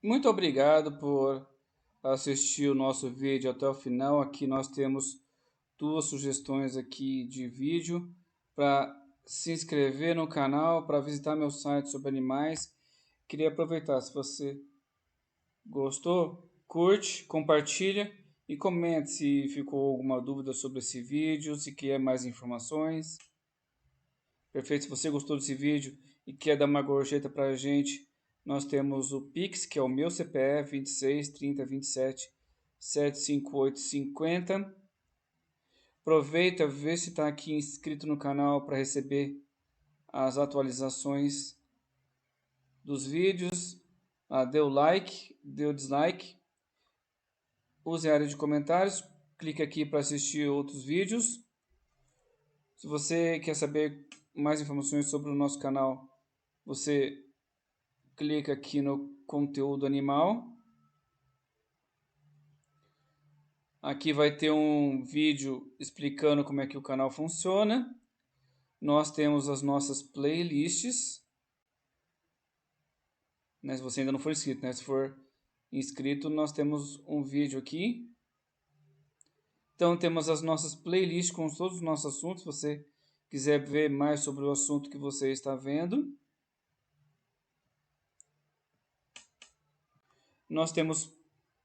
Muito obrigado por assistir o nosso vídeo até o final. Aqui nós temos duas sugestões aqui de vídeo para se inscrever no canal, para visitar meu site sobre animais. Queria aproveitar, se você gostou, curte, compartilha e comente se ficou alguma dúvida sobre esse vídeo, se quer mais informações. Perfeito, se você gostou desse vídeo e quer dar uma gorjeta para a gente, nós temos o Pix, que é o meu CPF, 26 30 27 758 50. Aproveita, vê se está aqui inscrito no canal para receber as atualizações dos vídeos. Dê o like, dê o dislike. Use a área de comentários, clique aqui para assistir outros vídeos. Se você quer saber mais informações sobre o nosso canal, você clica aqui no conteúdo animal. Aqui vai ter um vídeo explicando como é que o canal funciona. Nós temos as nossas playlists. Se você ainda não for inscrito, Se for inscrito, nós temos um vídeo aqui. Então temos as nossas playlists com todos os nossos assuntos. Se você quiser ver mais sobre o assunto que você está vendo. Nós temos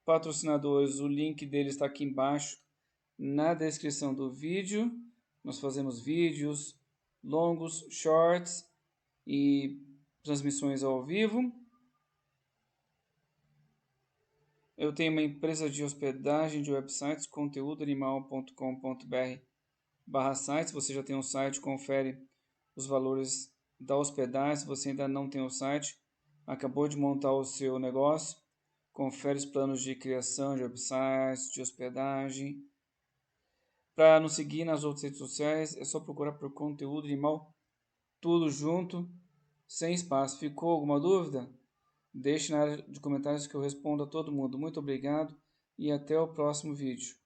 patrocinadores, o link deles está aqui embaixo na descrição do vídeo. Nós fazemos vídeos longos, shorts e transmissões ao vivo. Eu tenho uma empresa de hospedagem de websites, conteúdoanimal.com.br/site. Se você já tem um site, confere os valores da hospedagem. Se você ainda não tem o site, acabou de montar o seu negócio, confere os planos de criação de websites, de hospedagem. Para nos seguir nas outras redes sociais, é só procurar por Conteúdo Animal, tudo junto, sem espaço. Ficou alguma dúvida? Deixe na área de comentários que eu respondo a todo mundo. Muito obrigado e até o próximo vídeo.